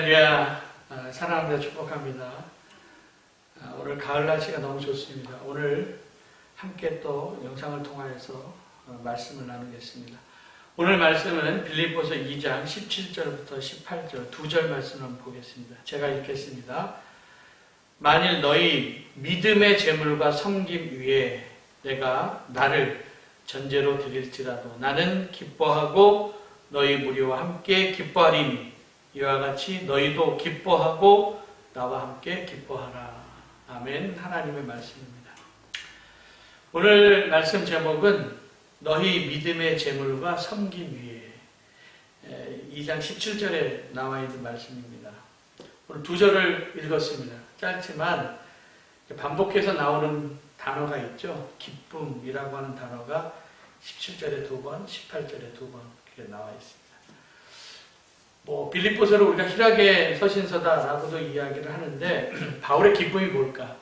할렐루야. 사랑합니다. 축복합니다. 오늘 가을 날씨가 너무 좋습니다. 오늘 함께 또 영상을 통하여서 말씀을 나누겠습니다. 오늘 말씀은 빌립보서 2장 17절부터 18절 두 절 말씀을 보겠습니다. 제가 읽겠습니다. 만일 너희 믿음의 재물과 섬김 위에 내가 나를 전제로 드릴지라도 나는 기뻐하고 너희 무리와 함께 기뻐하리니 이와 같이 너희도 기뻐하고 나와 함께 기뻐하라. 아멘. 하나님의 말씀입니다. 오늘 말씀 제목은 너희 믿음의 재물과 섬김 위에 2장 17절에 나와 있는 말씀입니다. 오늘 두 절을 읽었습니다. 짧지만 반복해서 나오는 단어가 있죠. 기쁨이라고 하는 단어가 17절에 두 번, 18절에 두 번 이렇게 나와 있습니다. 빌립보서를 우리가 희락의 서신서다라고도 이야기를 하는데 바울의 기쁨이 뭘까?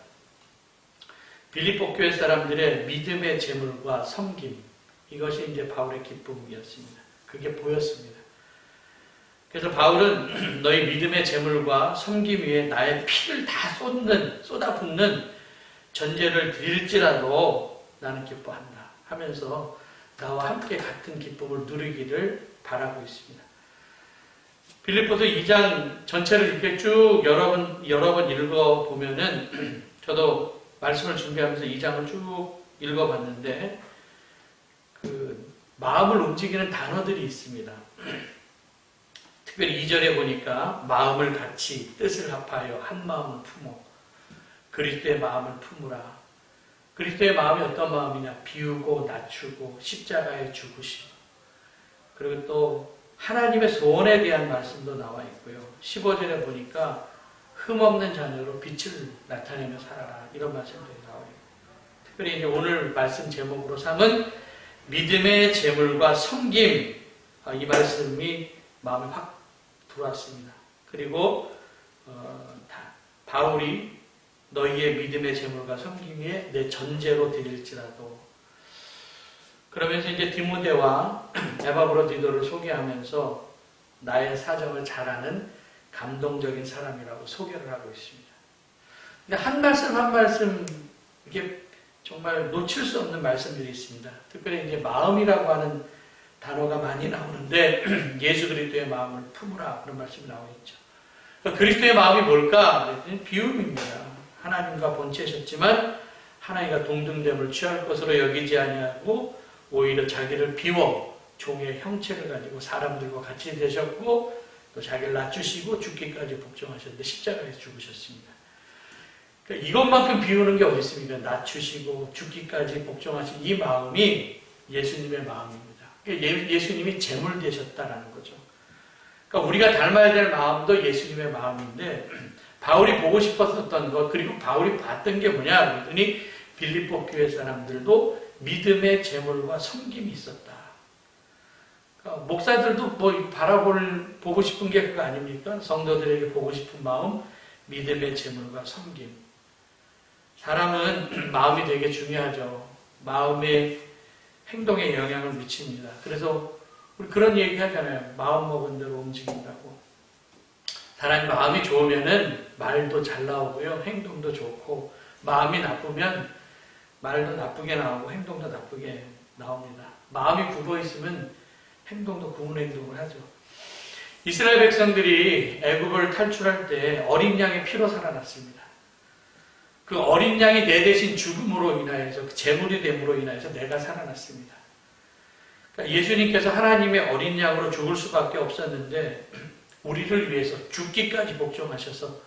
빌립보 교회 사람들의 믿음의 재물과 섬김, 이것이 이제 바울의 기쁨이었습니다. 그게 보였습니다. 그래서 바울은 너희 믿음의 재물과 섬김 위에 나의 피를 다 쏟아붓는 전제를 드릴지라도 나는 기뻐한다 하면서 나와 함께 같은 기쁨을 누리기를 바라고 있습니다. 빌립보서 2장 전체를 이렇게 쭉 여러 번 읽어보면은 저도 말씀을 준비하면서 2장을 쭉 읽어봤는데 그 마음을 움직이는 단어들이 있습니다. 특별히 2절에 보니까 마음을 같이 뜻을 합하여 한 마음을 품어 그리스도의 마음을 품으라. 그리스도의 마음이 어떤 마음이냐? 비우고 낮추고 십자가에 죽으시고 그리고 또 하나님의 소원에 대한 말씀도 나와 있고요. 15절에 보니까 흠없는 자녀로 빛을 나타내며 살아라. 이런 말씀들이 나와 있고 특별히 이제 오늘 말씀 제목으로 삼은 믿음의 재물과 섬김, 이 말씀이 마음에 확 들어왔습니다. 그리고 바울이 너희의 믿음의 재물과 섬김에 내 전제로 드릴지라도 그러면서 이제 디모데와 에바브로디도를 소개하면서 나의 사정을 잘 아는 감동적인 사람이라고 소개를 하고 있습니다. 근데 한 말씀 이게 정말 놓칠 수 없는 말씀들이 있습니다. 특별히 이제 마음이라고 하는 단어가 많이 나오는데 예수 그리스도의 마음을 품으라 그런 말씀이 나와 있죠. 그리스도의 마음이 뭘까? 비움입니다. 하나님과 본체셨지만 하나님과 동등됨을 취할 것으로 여기지 아니하고 오히려 자기를 비워 종의 형체를 가지고 사람들과 같이 되셨고 또 자기를 낮추시고 죽기까지 복종하셨는데 십자가에서 죽으셨습니다. 그러니까 이것만큼 비우는 게 어디 있습니까? 낮추시고 죽기까지 복종하신 이 마음이 예수님의 마음입니다. 그러니까 예수님이 제물 되셨다라는 거죠. 그러니까 우리가 닮아야 될 마음도 예수님의 마음인데 바울이 보고 싶었던 것 그리고 바울이 봤던 게 뭐냐 그랬더니 빌립보 교회 사람들도 믿음의 재물과 섬김이 있었다. 그러니까 목사들도 보고 싶은 게 그거 아닙니까? 성도들에게 보고 싶은 마음, 믿음의 재물과 섬김. 사람은 마음이 되게 중요하죠. 마음의 행동에 영향을 미칩니다. 그래서 우리 그런 얘기 하잖아요. 마음 먹은 대로 움직인다고. 사람이 마음이 좋으면은 말도 잘 나오고요. 행동도 좋고 마음이 나쁘면 말도 나쁘게 나오고 행동도 나쁘게 나옵니다. 마음이 굽어 있으면 행동도 구운 행동을 하죠. 이스라엘 백성들이 애굽을 탈출할 때 어린 양의 피로 살아났습니다. 그 어린 양이 내 대신 죽음으로 인하여서 제물이 됨으로 인하여서 내가 살아났습니다. 그러니까 예수님께서 하나님의 어린 양으로 죽을 수밖에 없었는데 우리를 위해서 죽기까지 복종하셔서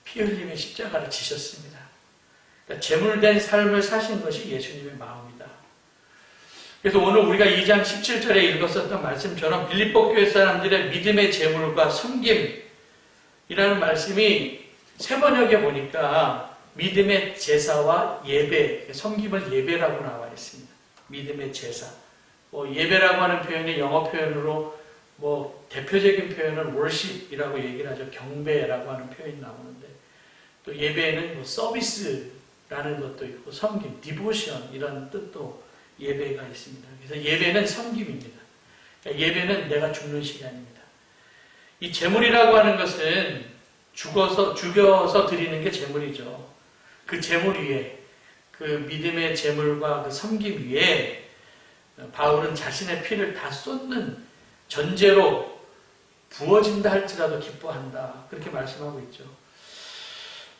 피 흘림의 십자가를 지셨습니다. 그러니까 제물된 삶을 사신 것이 예수님의 마음이다. 그래서 오늘 우리가 2장 17절에 읽었었던 말씀처럼 빌립보 교회 사람들의 믿음의 제물과 섬김이라는 말씀이 세 번역에 보니까 믿음의 제사와 예배, 섬김을 예배라고 나와 있습니다. 믿음의 제사. 예배라고 하는 표현이 영어 표현으로 대표적인 표현은 worship이라고 얘기를 하죠. 경배라고 하는 표현이 나오는데 또 예배는 서비스라는 것도 있고 섬김, 디보션 이런 뜻도 예배가 있습니다. 그래서 예배는 섬김입니다. 그러니까 예배는 내가 죽는 시간입니다. 이 제물이라고 하는 것은 죽여서 드리는 게 제물이죠. 그 제물 위에, 그 믿음의 제물과 그 섬김 위에 바울은 자신의 피를 다 쏟는 전제로 부어진다 할지라도 기뻐한다. 그렇게 말씀하고 있죠.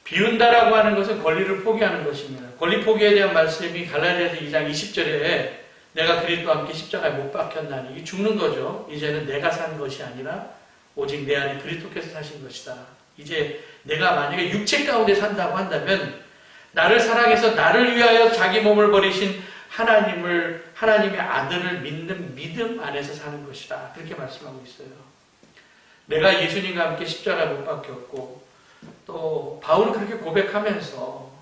비운다라고 하는 것은 권리를 포기하는 것입니다. 권리 포기에 대한 말씀이 갈라디아서 2장 20절에 내가 그리스도와 함께 십자가에 못 박혔나니, 이게 죽는 거죠. 이제는 내가 산 것이 아니라 오직 내 안에 그리스도께서 사신 것이다. 이제 내가 만약에 육체 가운데 산다고 한다면 나를 사랑해서 나를 위하여 자기 몸을 버리신 하나님의 아들을 믿는 믿음 안에서 사는 것이다. 그렇게 말씀하고 있어요. 내가 예수님과 함께 십자가에 못 박혔고, 또 바울은 그렇게 고백하면서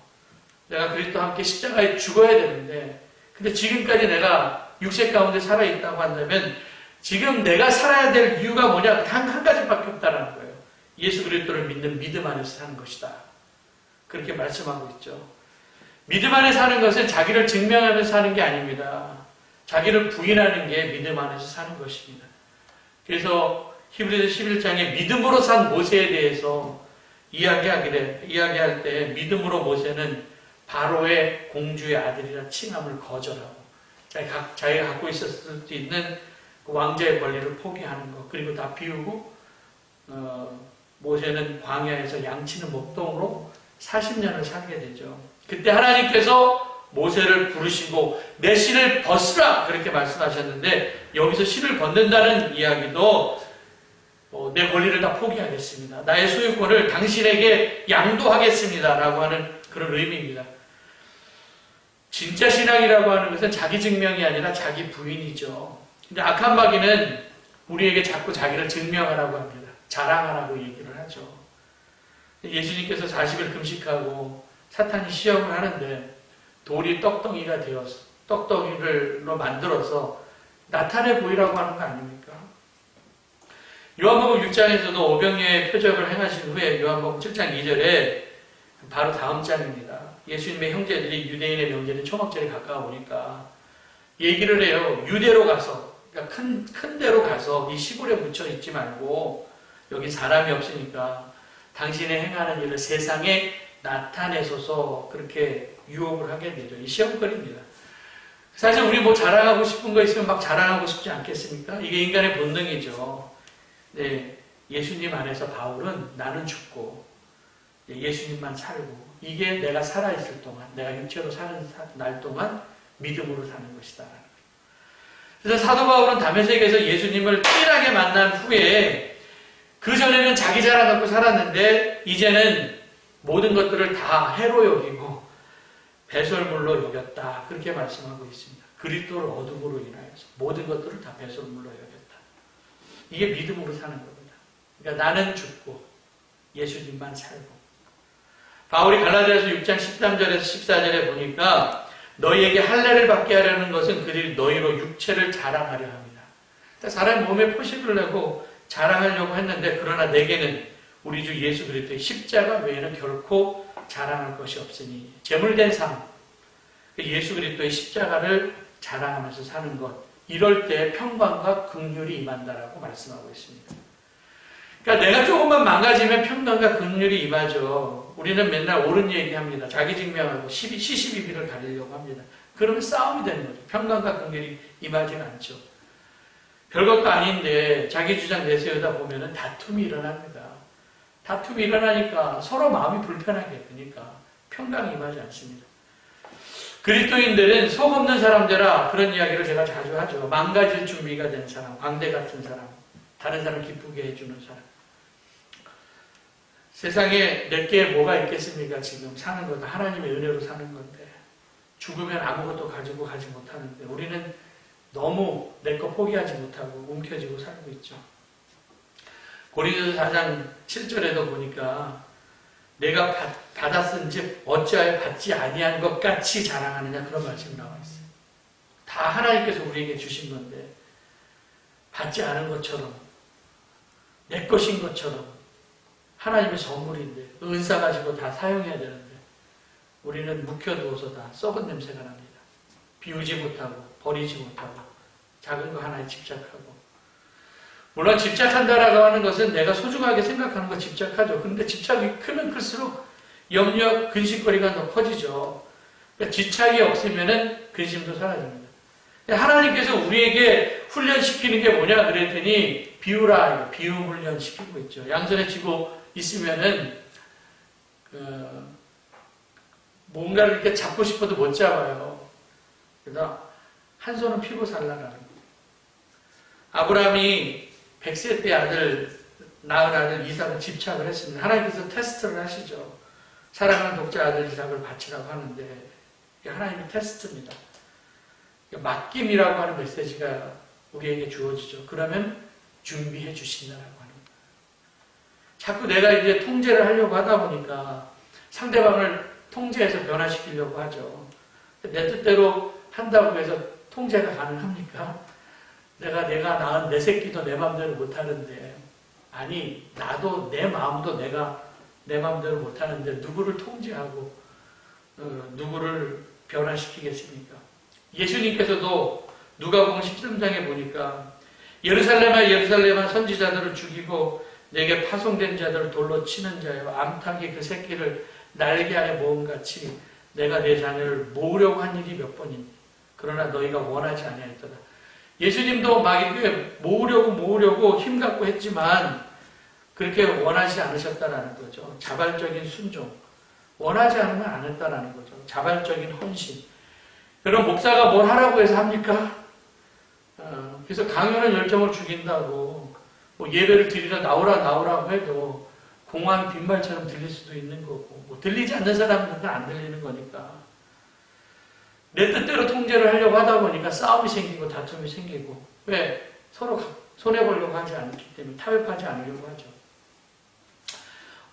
내가 그리스도와 함께 십자가에 죽어야 되는데, 근데 지금까지 내가 육체 가운데 살아있다고 한다면 지금 내가 살아야 될 이유가 뭐냐? 한 가지밖에 없다는 거예요. 예수 그리스도를 믿는 믿음 안에서 사는 것이다. 그렇게 말씀하고 있죠. 믿음 안에 사는 것은 자기를 증명하면서 사는 게 아닙니다. 자기를 부인하는 게 믿음 안에서 사는 것입니다. 그래서 히브리서 11장에 믿음으로 산 모세에 대해서 이야기할 때 믿음으로 모세는 바로의 공주의 아들이라 칭함을 거절하고 자기가 갖고 있었을 수 있는 그 왕자의 권리를 포기하는 것, 그리고 다 비우고 모세는 광야에서 양치는 목동으로 40년을 살게 되죠. 그때 하나님께서 모세를 부르시고 내 신을 벗으라 그렇게 말씀하셨는데, 여기서 신을 벗는다는 이야기도 내 권리를 다 포기하겠습니다. 나의 소유권을 당신에게 양도하겠습니다 라고 하는 그런 의미입니다. 진짜 신앙이라고 하는 것은 자기 증명이 아니라 자기 부인이죠. 근데 악한 마귀는 우리에게 자꾸 자기를 증명하라고 합니다. 자랑하라고 얘기를 하죠. 예수님께서 40일 금식하고 사탄이 시험을 하는데 돌이 떡덩이가 되어서 떡덩이로 만들어서 나타내 보이라고 하는 거 아닙니까? 요한복음 6장에서도 오병이어의 표적을 행하신 후에 요한복음 7장 2절에 바로 다음 장입니다. 예수님의 형제들이 유대인의 명절인 초막절에 가까워 오니까 얘기를 해요. 유대로 가서, 그러니까 큰 데로 가서 이 시골에 묻혀 있지 말고 여기 사람이 없으니까 당신의 행하는 일을 세상에 나타내소서, 그렇게 유혹을 하게 되죠. 이 시험거리입니다. 사실 우리 뭐 자랑하고 싶은 거 있으면 막 자랑하고 싶지 않겠습니까? 이게 인간의 본능이죠. 네, 예수님 안에서 바울은 나는 죽고 예수님만 살고, 이게 내가 살아있을 동안, 내가 육체로 사는 날 동안 믿음으로 사는 것이다. 그래서 사도 바울은 다메섹에서 예수님을 찐하게 만난 후에 그전에는 자기 자랑 갖고 살았는데 이제는 모든 것들을 다 해로 여기고 배설물로 여겼다. 그렇게 말씀하고 있습니다. 그리스도를 어둠으로 인하여서 모든 것들을 다 배설물로 여겼다. 이게 믿음으로 사는 겁니다. 그러니까 나는 죽고 예수님만 살고. 바울이 갈라디아서 6장 13절에서 14절에 보니까 너희에게 할례를 받게 하려는 것은 그들이 너희로 육체를 자랑하려 합니다. 그러니까 사람 몸에 표식을 내고 자랑하려고 했는데, 그러나 내게는 우리 주 예수 그리스도의 십자가 외에는 결코 자랑할 것이 없으니, 제물된 삶, 예수 그리스도의 십자가를 자랑하면서 사는 것, 이럴 때 평강과 긍휼이 임한다라고 말씀하고 있습니다. 그러니까 내가 조금만 망가지면 평강과 긍휼이 임하죠. 우리는 맨날 옳은 얘기합니다. 자기 증명하고 시시비비를 가리려고 합니다. 그러면 싸움이 되는 거죠. 평강과 긍휼이 임하지가 않죠. 별것도 아닌데 자기 주장 내세우다 보면 다툼이 일어납니다. 다툼이 일어나니까 서로 마음이 불편하게 되니까 평강이 임하지 않습니다. 그리스도인들은 속 없는 사람들아, 그런 이야기를 제가 자주 하죠. 망가질 준비가 된 사람, 광대 같은 사람, 다른 사람 기쁘게 해주는 사람. 세상에 내게 뭐가 있겠습니까? 지금 사는 것도 하나님의 은혜로 사는 건데, 죽으면 아무것도 가지고 가지 못하는데 우리는 너무 내 거 포기하지 못하고 움켜쥐고 살고 있죠. 고린도서 4장 7절에도 보니까 내가 받았은즉 어찌하여 받지 아니한 것 같이 자랑하느냐, 그런 말씀이 나와 있어요. 다 하나님께서 우리에게 주신 건데 받지 않은 것처럼, 내 것인 것처럼, 하나님의 선물인데 은사 가지고 다 사용해야 되는데 우리는 묵혀두어서 다 썩은 냄새가 납니다. 비우지 못하고 버리지 못하고 작은 거 하나에 집착하고, 물론 집착한다라고 하는 것은 내가 소중하게 생각하는 거 집착하죠. 그런데 집착이 크면 클수록 염려, 근심거리가 더 커지죠. 그러니까 집착이 없으면은 근심도 사라집니다. 하나님께서 우리에게 훈련시키는 게 뭐냐 그랬더니 비유라, 비유 훈련 시키고 있죠. 양손에 쥐고 있으면은 뭔가를 이렇게 잡고 싶어도 못 잡아요. 그래서 한 손은 피고 살라라는 거예요. 아브라함이 100세 때 낳은 아들 이삭을 집착을 했습니다. 하나님께서 테스트를 하시죠. 사랑하는 독자 아들 이삭을 바치라고 하는데 이게 하나님의 테스트입니다. 맡김이라고 하는 메시지가 우리에게 주어지죠. 그러면 준비해 주신다라고 하는 거예요. 자꾸 내가 이제 통제를 하려고 하다 보니까 상대방을 통제해서 변화시키려고 하죠. 내 뜻대로 한다고 해서 통제가 가능합니까? 내가 낳은 내 새끼도 내 마음대로 못하는데, 아니 나도 내 마음도 내가 내 마음대로 못하는데 누구를 통제하고 누구를 변화시키겠습니까? 예수님께서도 누가복음 13장에 보니까 예루살렘아 예루살렘아 선지자들을 죽이고 내게 파송된 자들을 돌로 치는 자여 암탉이 그 새끼를 날개하에 모음같이 내가 내 자녀를 모으려고 한 일이 몇 번이니 그러나 너희가 원하지 아니하였도다. 예수님도 막 이렇게 모으려고 힘갖고 했지만 그렇게 원하지 않으셨다라는 거죠. 자발적인 순종. 원하지 않으면 안 했다라는 거죠. 자발적인 헌신. 그럼 목사가 뭘 하라고 해서 합니까? 그래서 강연한 열정을 죽인다고 뭐 예배를 드리러 나오라고 해도 공허한 빈말처럼 들릴 수도 있는 거고 뭐 들리지 않는 사람들은 안 들리는 거니까 내 뜻대로 통제를 하려고 하다 보니까 싸움이 생기고 다툼이 생기고 왜? 서로 손해보려고 하지 않기 때문에 타협하지 않으려고 하죠.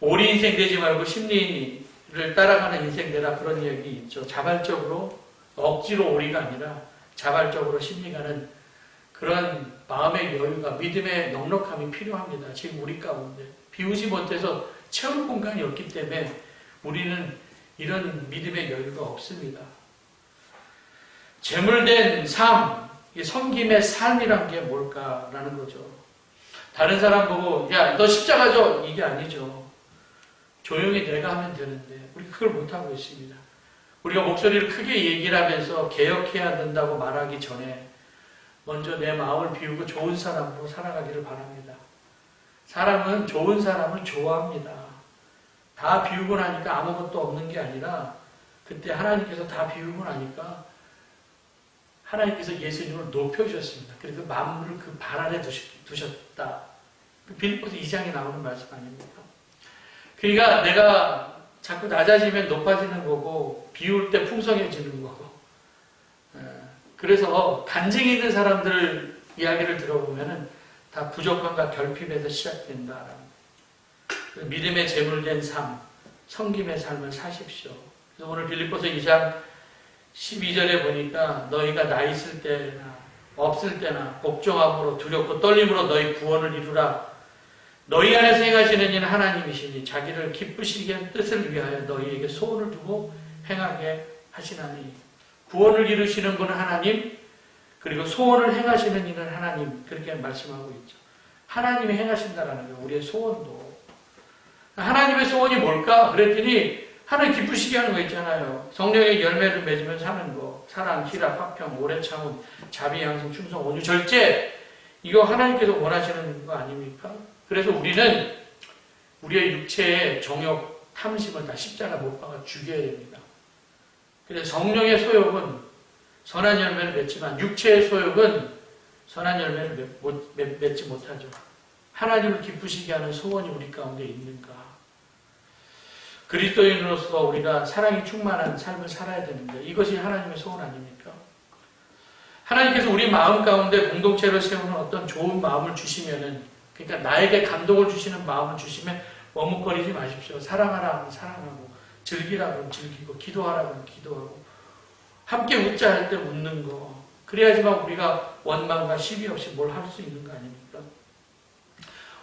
오리 인생 되지 말고 심리를 따라가는 인생 되라 그런 얘기 있죠. 자발적으로 억지로 오리가 아니라 자발적으로 심리가는 그런 마음의 여유가 믿음의 넉넉함이 필요합니다. 지금 우리 가운데 비우지 못해서 채울 공간이 없기 때문에 우리는 이런 믿음의 여유가 없습니다. 재물된 삶, 섬김의 삶이란 게 뭘까라는 거죠. 다른 사람 보고 야, 너 십자가 줘 이게 아니죠. 조용히 내가 하면 되는데 우리 그걸 못하고 있습니다. 우리가 목소리를 크게 얘기를 하면서 개혁해야 된다고 말하기 전에 먼저 내 마음을 비우고 좋은 사람으로 살아가기를 바랍니다. 사람은 좋은 사람을 좋아합니다. 다 비우고 나니까 아무것도 없는 게 아니라 그때 하나님께서 다 비우고 나니까 하나님께서 예수님을 높여주셨습니다. 그래서 만물을 그 발 아래 두셨다. 빌립보서 2장에 나오는 말씀 아닙니까? 그러니까 내가 자꾸 낮아지면 높아지는 거고 비울 때 풍성해지는 거고 그래서 간증이 있는 사람들 이야기를 들어보면 다 부족함과 결핍에서 시작된다. 믿음의 제물된 삶, 섬김의 삶을 사십시오. 그래서 오늘 빌립보서 2장 12절에 보니까 너희가 나 있을 때나 없을 때나 복종함으로 두렵고 떨림으로 너희 구원을 이루라. 너희 안에서 행하시는 이는 하나님이시니 자기를 기쁘시게 한 뜻을 위하여 너희에게 소원을 두고 행하게 하시나니. 구원을 이루시는 분은 하나님, 그리고 소원을 행하시는 이는 하나님, 그렇게 말씀하고 있죠. 하나님이 행하신다라는 거예요. 우리의 소원도. 하나님의 소원이 뭘까? 그랬더니 하나님 기쁘시게 하는 거 있잖아요. 성령의 열매를 맺으면 사는 거. 사랑, 희락, 화평, 오래 참음, 자비, 양성, 충성, 온유, 절제. 이거 하나님께서 원하시는 거 아닙니까? 그래서 우리는 우리의 육체의 정욕, 탐심을 다 십자가 못 박아 죽여야 됩니다. 그래서 성령의 소욕은 선한 열매를 맺지만 육체의 소욕은 선한 열매를 맺지 못하죠. 하나님을 기쁘시게 하는 소원이 우리 가운데 있는가? 그리스도인으로서 우리가 사랑이 충만한 삶을 살아야 되는데 이것이 하나님의 소원 아닙니까? 하나님께서 우리 마음 가운데 공동체를 세우는 어떤 좋은 마음을 주시면은 그러니까 나에게 감동을 주시는 마음을 주시면 머뭇거리지 마십시오. 사랑하라 하면 사랑하고 즐기라 하면 즐기고 기도하라 하면 기도하고 함께 웃자 할 때 웃는 거 그래야지만 우리가 원망과 시비 없이 뭘 할 수 있는 거 아닙니까?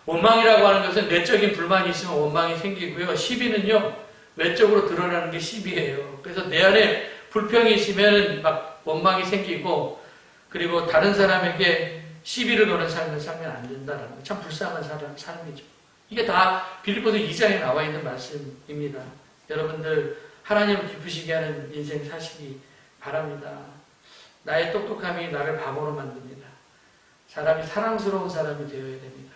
원망이라고 하는 것은 내적인 불만이 있으면 원망이 생기고요. 시비는요. 외적으로 드러나는 게 시비예요. 그래서 내 안에 불평이 있으면 막 원망이 생기고 그리고 다른 사람에게 시비를 거는 삶을 살면 안 된다라는 거. 참 불쌍한 삶이죠. 이게 다 빌립보서 2장에 나와 있는 말씀입니다. 여러분들 하나님을 기쁘시게 하는 인생 사시기 바랍니다. 나의 똑똑함이 나를 바보로 만듭니다. 사람이 사랑스러운 사람이 되어야 됩니다.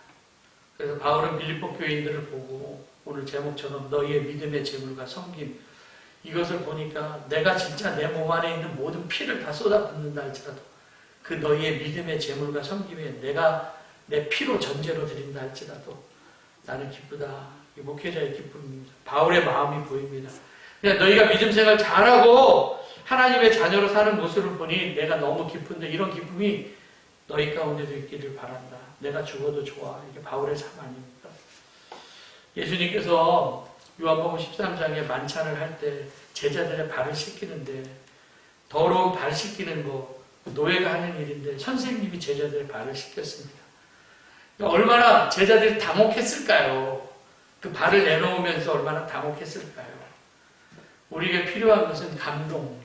그래서 바울은 빌립보 교인들을 보고 오늘 제목처럼 너희의 믿음의 재물과 섬김, 이것을 보니까 내가 진짜 내 몸 안에 있는 모든 피를 다 쏟아붓는다 할지라도 그 너희의 믿음의 재물과 섬김에 내가 내 피로 전제로 드린다 할지라도 나는 기쁘다. 이 목회자의 기쁨입니다. 바울의 마음이 보입니다. 그냥 너희가 믿음 생활 잘하고 하나님의 자녀로 사는 모습을 보니 내가 너무 기쁜데 이런 기쁨이 너희 가운데도 있기를 바란다. 내가 죽어도 좋아. 이게 바울의 삶 아닙니까? 예수님께서 요한복음 13장에 만찬을 할 때 제자들의 발을 씻기는데 더러운 발 씻기는 거 노예가 하는 일인데 선생님이 제자들의 발을 씻겼습니다. 얼마나 제자들이 당혹했을까요? 그 발을 내놓으면서 얼마나 당혹했을까요? 우리에게 필요한 것은 감동.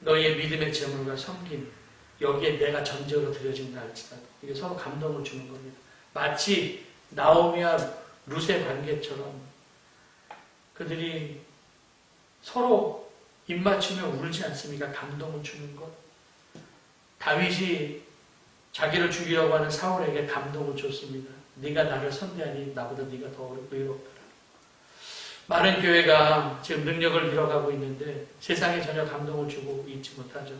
너희의 믿음의 재물과 섬김, 여기에 내가 전제로 드려진다 할지라도 이게 서로 감동을 주는 겁니다. 마치 나오미와 룻의 관계처럼 그들이 서로 입맞추며 울지 않습니까? 감동을 주는 것. 다윗이 자기를 죽이려고 하는 사울에게 감동을 줬습니다. 네가 나를 선대하니 나보다 네가 더 의롭더라. 많은 교회가 지금 능력을 잃어가고 있는데 세상에 전혀 감동을 주고 있지 못하죠.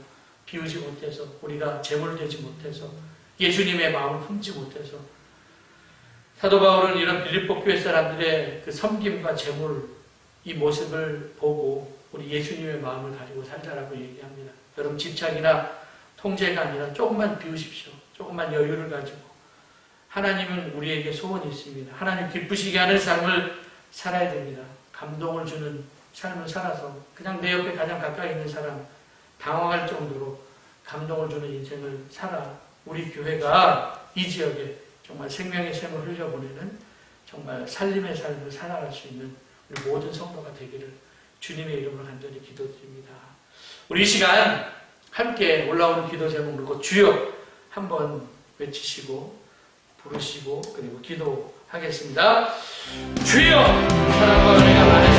비우지 못해서, 우리가 제물되지 못해서, 예수님의 마음을 품지 못해서. 사도 바울은 이런 빌립보 교회 사람들의 그 섬김과 제물, 이 모습을 보고 우리 예수님의 마음을 가지고 살자라고 얘기합니다. 여러분 집착이나 통제가 아니라 조금만 비우십시오. 조금만 여유를 가지고. 하나님은 우리에게 소원이 있습니다. 하나님 기쁘시게 하는 삶을 살아야 됩니다. 감동을 주는 삶을 살아서 그냥 내 옆에 가장 가까이 있는 사람 당황할 정도로 감동을 주는 인생을 살아 우리 교회가 이 지역에 정말 생명의 샘을 흘려보내는 정말 살림의 삶을 살아갈 수 있는 우리 모든 성도가 되기를 주님의 이름으로 간절히 기도드립니다. 우리 이 시간 함께 올라오는 기도 제목 그리고 주여 한번 외치시고 부르시고 그리고 기도하겠습니다. 주여 사랑과 은혜가 많으신